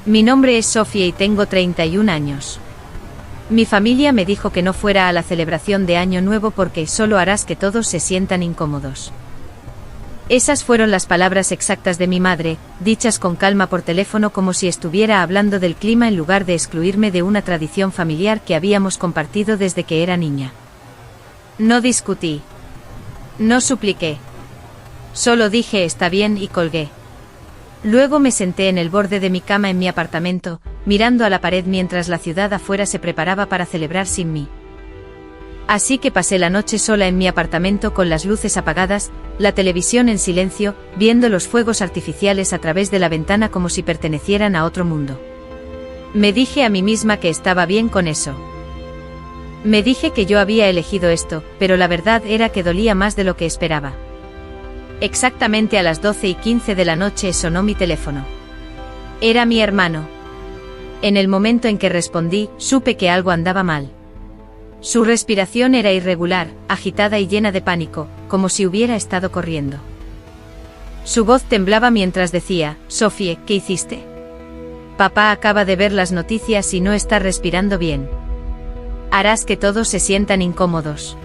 Mi nombre es Sofía y tengo 31 años. Mi familia me dijo que no fuera a la celebración de Año Nuevo porque solo harás que todos se sientan incómodos. Esas fueron las palabras exactas de mi madre, dichas con calma por teléfono como si estuviera hablando del clima en lugar de excluirme de una tradición familiar que habíamos compartido desde que era niña. No discutí. No supliqué. Solo dije está bien y colgué. Luego me senté en el borde de mi cama en mi apartamento, mirando a la pared mientras la ciudad afuera se preparaba para celebrar sin mí. Así que pasé la noche sola en mi apartamento con las luces apagadas, la televisión en silencio, viendo los fuegos artificiales a través de la ventana como si pertenecieran a otro mundo. Me dije a mí misma que estaba bien con eso. Me dije que yo había elegido esto, pero la verdad era que dolía más de lo que esperaba. Exactamente a las 12:15 de la noche sonó mi teléfono. Era mi hermano. En el momento en que respondí, supe que algo andaba mal. Su respiración era irregular, agitada y llena de pánico, como si hubiera estado corriendo. Su voz temblaba mientras decía, Sofía, ¿qué hiciste? Papá acaba de ver las noticias y no está respirando bien. Harás que todos se sientan incómodos.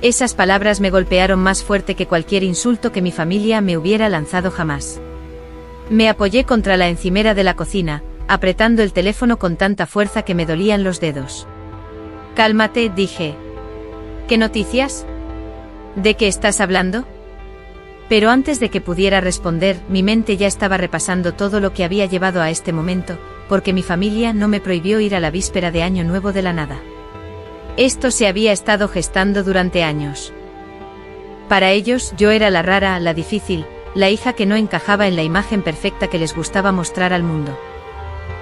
Esas palabras me golpearon más fuerte que cualquier insulto que mi familia me hubiera lanzado jamás. Me apoyé contra la encimera de la cocina, apretando el teléfono con tanta fuerza que me dolían los dedos. Cálmate, dije. ¿Qué noticias? ¿De qué estás hablando? Pero antes de que pudiera responder, mi mente ya estaba repasando todo lo que había llevado a este momento, porque mi familia no me prohibió ir a la víspera de Año Nuevo de la nada. Esto se había estado gestando durante años. Para ellos, yo era la rara, la difícil, la hija que no encajaba en la imagen perfecta que les gustaba mostrar al mundo.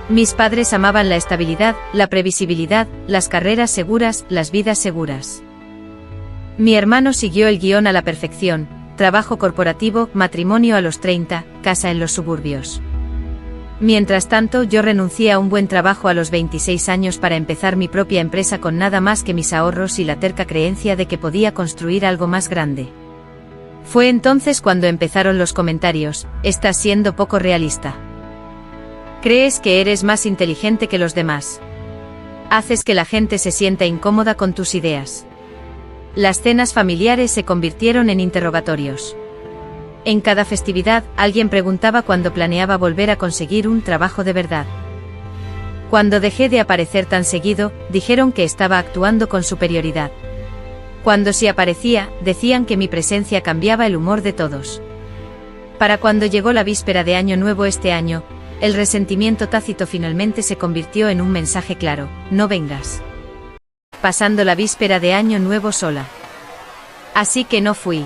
Mis padres amaban la estabilidad, la previsibilidad, las carreras seguras, las vidas seguras. Mi hermano siguió el guión a la perfección: trabajo corporativo, matrimonio a los 30, casa en los suburbios. Mientras tanto, yo renuncié a un buen trabajo a los 26 años para empezar mi propia empresa con nada más que mis ahorros y la terca creencia de que podía construir algo más grande. Fue entonces cuando empezaron los comentarios: estás siendo poco realista. Crees que eres más inteligente que los demás. Haces que la gente se sienta incómoda con tus ideas. Las cenas familiares se convirtieron en interrogatorios. En cada festividad, alguien preguntaba cuándo planeaba volver a conseguir un trabajo de verdad. Cuando dejé de aparecer tan seguido, dijeron que estaba actuando con superioridad. Cuando sí aparecía, decían que mi presencia cambiaba el humor de todos. Para cuando llegó la víspera de Año Nuevo este año, el resentimiento tácito finalmente se convirtió en un mensaje claro: no vengas. Pasando la víspera de Año Nuevo sola. Así que no fui.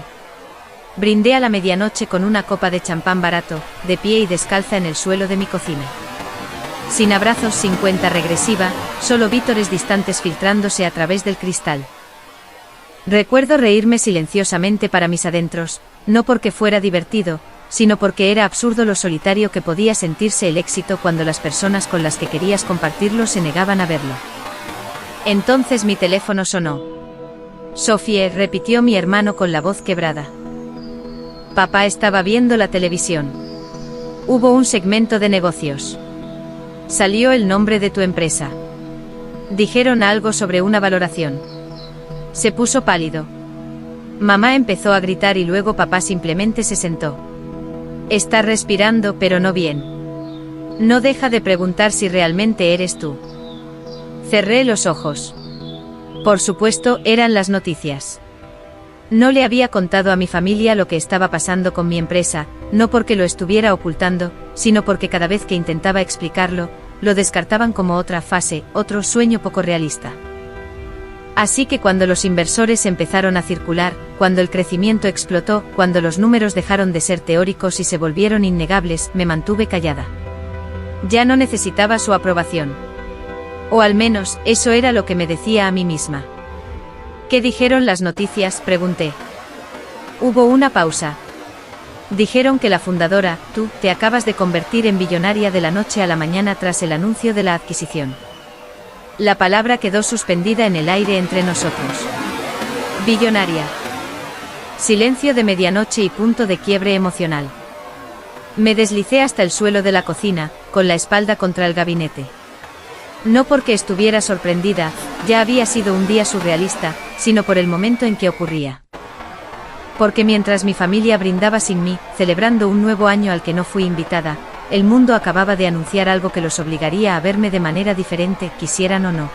Brindé a la medianoche con una copa de champán barato, de pie y descalza en el suelo de mi cocina. Sin abrazos, sin cuenta regresiva, solo vítores distantes filtrándose a través del cristal. Recuerdo reírme silenciosamente para mis adentros, no porque fuera divertido, sino porque era absurdo lo solitario que podía sentirse el éxito cuando las personas con las que querías compartirlo se negaban a verlo. Entonces mi teléfono sonó. Sofía, repitió mi hermano con la voz quebrada. Papá estaba viendo la televisión. Hubo un segmento de negocios. Salió el nombre de tu empresa. Dijeron algo sobre una valoración. Se puso pálido. Mamá empezó a gritar y luego papá simplemente se sentó. Está respirando, pero no bien. No deja de preguntar si realmente eres tú. Cerré los ojos. Por supuesto, eran las noticias. No le había contado a mi familia lo que estaba pasando con mi empresa, no porque lo estuviera ocultando, sino porque cada vez que intentaba explicarlo, lo descartaban como otra fase, otro sueño poco realista. Así que cuando los inversores empezaron a circular, cuando el crecimiento explotó, cuando los números dejaron de ser teóricos y se volvieron innegables, me mantuve callada. Ya no necesitaba su aprobación. O al menos, eso era lo que me decía a mí misma. ¿Qué dijeron las noticias?, pregunté. Hubo una pausa. Dijeron que la fundadora, tú, te acabas de convertir en billonaria de la noche a la mañana tras el anuncio de la adquisición. La palabra quedó suspendida en el aire entre nosotros. Billonaria. Silencio de medianoche y punto de quiebre emocional. Me deslicé hasta el suelo de la cocina, con la espalda contra el gabinete. No porque estuviera sorprendida, ya había sido un día surrealista, sino por el momento en que ocurría. Porque mientras mi familia brindaba sin mí, celebrando un nuevo año al que no fui invitada, el mundo acababa de anunciar algo que los obligaría a verme de manera diferente, quisieran o no.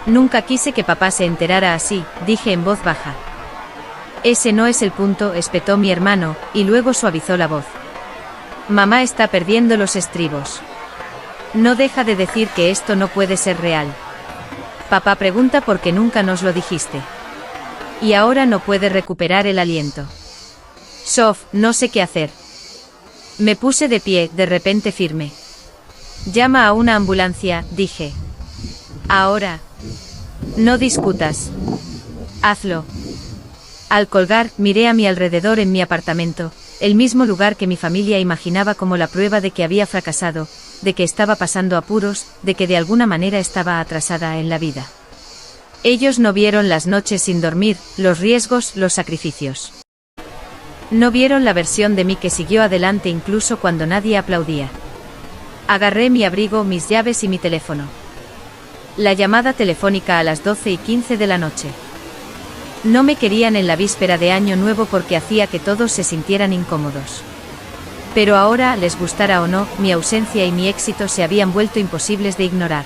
Nunca quise que papá se enterara así, dije en voz baja. Ese no es el punto, espetó mi hermano, y luego suavizó la voz. Mamá está perdiendo los estribos. No deja de decir que esto no puede ser real. Papá pregunta por qué nunca nos lo dijiste. Y ahora no puede recuperar el aliento. Sof, no sé qué hacer. Me puse de pie, de repente firme. Llama a una ambulancia, dije. Ahora. No discutas. Hazlo. Al colgar, miré a mi alrededor en mi apartamento, el mismo lugar que mi familia imaginaba como la prueba de que había fracasado, de que estaba pasando apuros, de que de alguna manera estaba atrasada en la vida. Ellos no vieron las noches sin dormir, los riesgos, los sacrificios. No vieron la versión de mí que siguió adelante incluso cuando nadie aplaudía. Agarré mi abrigo, mis llaves y mi teléfono. La llamada telefónica a las 12:15 de la noche. No me querían en la víspera de Año Nuevo porque hacía que todos se sintieran incómodos. Pero ahora, les gustara o no, mi ausencia y mi éxito se habían vuelto imposibles de ignorar.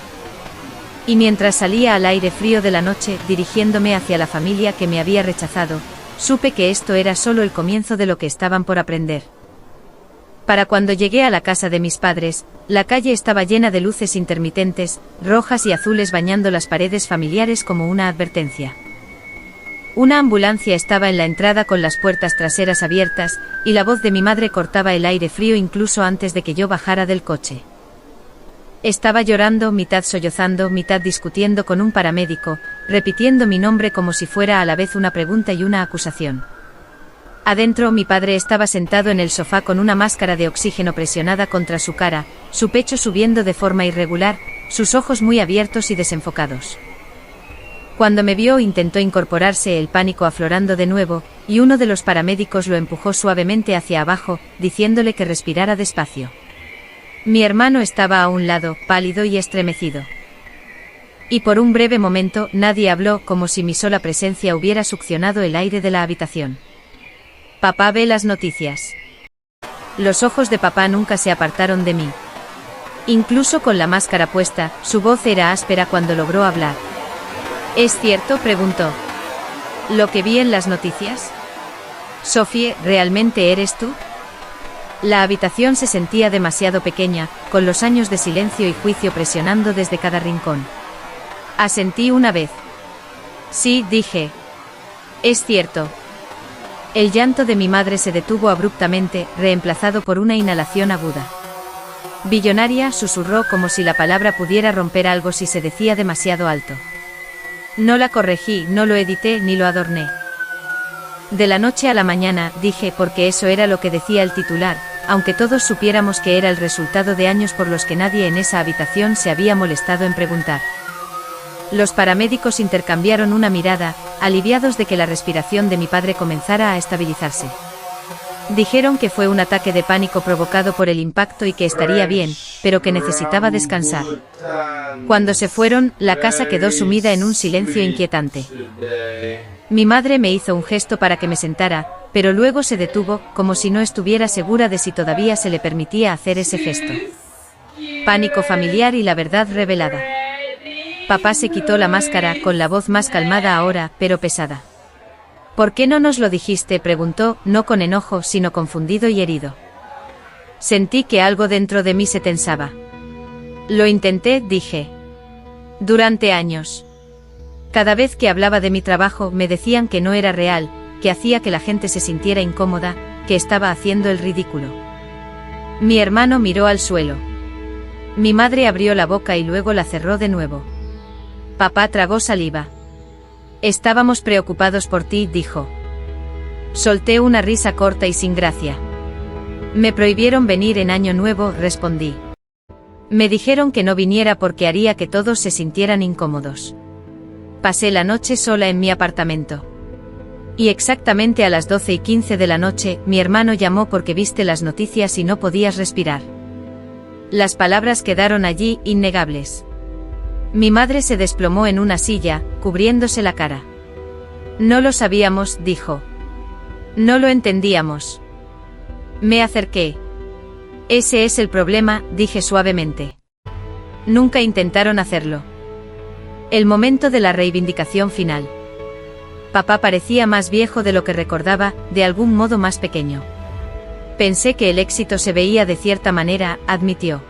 Y mientras salía al aire frío de la noche, dirigiéndome hacia la familia que me había rechazado, supe que esto era solo el comienzo de lo que estaban por aprender. Para cuando llegué a la casa de mis padres, la calle estaba llena de luces intermitentes, rojas y azules bañando las paredes familiares como una advertencia. Una ambulancia estaba en la entrada con las puertas traseras abiertas, y la voz de mi madre cortaba el aire frío incluso antes de que yo bajara del coche. Estaba llorando, mitad sollozando, mitad discutiendo con un paramédico, repitiendo mi nombre como si fuera a la vez una pregunta y una acusación. Adentro, mi padre estaba sentado en el sofá con una máscara de oxígeno presionada contra su cara, su pecho subiendo de forma irregular, sus ojos muy abiertos y desenfocados. Cuando me vio, intentó incorporarse, el pánico aflorando de nuevo, y uno de los paramédicos lo empujó suavemente hacia abajo, diciéndole que respirara despacio. Mi hermano estaba a un lado, pálido y estremecido. Y por un breve momento, nadie habló, como si mi sola presencia hubiera succionado el aire de la habitación. Papá ve las noticias. Los ojos de papá nunca se apartaron de mí. Incluso con la máscara puesta, su voz era áspera cuando logró hablar. ¿Es cierto?, preguntó. ¿Lo que vi en las noticias? Sophie, ¿realmente eres tú? La habitación se sentía demasiado pequeña, con los años de silencio y juicio presionando desde cada rincón. Asentí una vez. Sí, dije. Es cierto. El llanto de mi madre se detuvo abruptamente, reemplazado por una inhalación aguda. Billonaria, susurró como si la palabra pudiera romper algo si se decía demasiado alto. No la corregí, no lo edité ni lo adorné. De la noche a la mañana, dije, porque eso era lo que decía el titular, aunque todos supiéramos que era el resultado de años por los que nadie en esa habitación se había molestado en preguntar. Los paramédicos intercambiaron una mirada, aliviados de que la respiración de mi padre comenzara a estabilizarse. Dijeron que fue un ataque de pánico provocado por el impacto y que estaría bien, pero que necesitaba descansar. Cuando se fueron, la casa quedó sumida en un silencio inquietante. Mi madre me hizo un gesto para que me sentara, pero luego se detuvo, como si no estuviera segura de si todavía se le permitía hacer ese gesto. Pánico familiar y la verdad revelada. Papá se quitó la máscara, con la voz más calmada ahora, pero pesada. ¿Por qué no nos lo dijiste?, preguntó, no con enojo, sino confundido y herido. Sentí que algo dentro de mí se tensaba. Lo intenté, dije. Durante años. Cada vez que hablaba de mi trabajo, me decían que no era real, que hacía que la gente se sintiera incómoda, que estaba haciendo el ridículo. Mi hermano miró al suelo. Mi madre abrió la boca y luego la cerró de nuevo. Papá tragó saliva. Estábamos preocupados por ti, dijo. Solté una risa corta y sin gracia. Me prohibieron venir en Año Nuevo, respondí. Me dijeron que no viniera porque haría que todos se sintieran incómodos. Pasé la noche sola en mi apartamento. Y exactamente a las 12:15 de la noche, mi hermano llamó porque viste las noticias y no podías respirar. Las palabras quedaron allí, innegables. Mi madre se desplomó en una silla, cubriéndose la cara. No lo sabíamos, dijo. No lo entendíamos. Me acerqué. Ese es el problema, dije suavemente. Nunca intentaron hacerlo. El momento de la reivindicación final. Papá parecía más viejo de lo que recordaba, de algún modo más pequeño. Pensé que el éxito se veía de cierta manera, admitió.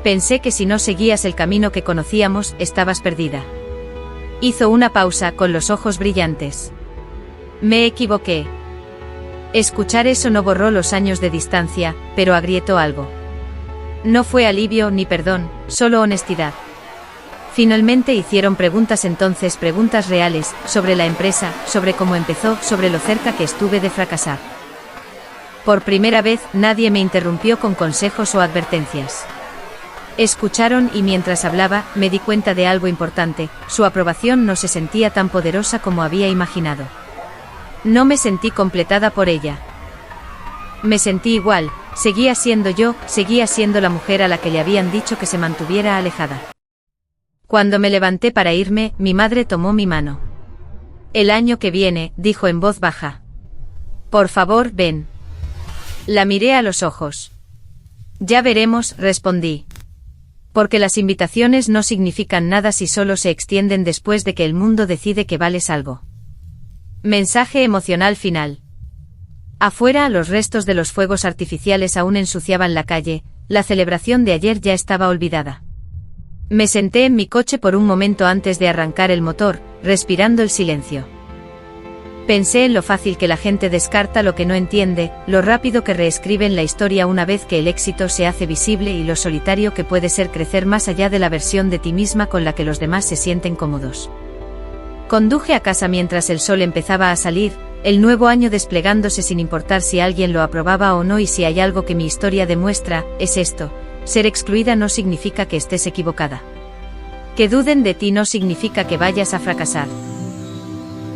Pensé que si no seguías el camino que conocíamos, estabas perdida. Hizo una pausa, con los ojos brillantes. Me equivoqué. Escuchar eso no borró los años de distancia, pero agrietó algo. No fue alivio ni perdón, solo honestidad. Finalmente hicieron preguntas entonces, preguntas reales, sobre la empresa, sobre cómo empezó, sobre lo cerca que estuve de fracasar. Por primera vez, nadie me interrumpió con consejos o advertencias. Escucharon y mientras hablaba, me di cuenta de algo importante, su aprobación no se sentía tan poderosa como había imaginado. No me sentí completada por ella. Me sentí igual, seguía siendo yo, seguía siendo la mujer a la que le habían dicho que se mantuviera alejada. Cuando me levanté para irme, mi madre tomó mi mano. El año que viene, dijo en voz baja. Por favor, ven. La miré a los ojos. Ya veremos, respondí. Porque las invitaciones no significan nada si solo se extienden después de que el mundo decide que vales algo. Mensaje emocional final. Afuera, los restos de los fuegos artificiales aún ensuciaban la calle, la celebración de ayer ya estaba olvidada. Me senté en mi coche por un momento antes de arrancar el motor, respirando el silencio. Pensé en lo fácil que la gente descarta lo que no entiende, lo rápido que reescriben la historia una vez que el éxito se hace visible y lo solitario que puede ser crecer más allá de la versión de ti misma con la que los demás se sienten cómodos. Conduje a casa mientras el sol empezaba a salir, el nuevo año desplegándose sin importar si alguien lo aprobaba o no, y si hay algo que mi historia demuestra, es esto: ser excluida no significa que estés equivocada. Que duden de ti no significa que vayas a fracasar.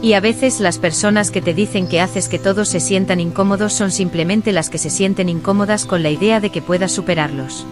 Y a veces las personas que te dicen que haces que todos se sientan incómodos son simplemente las que se sienten incómodas con la idea de que puedas superarlos.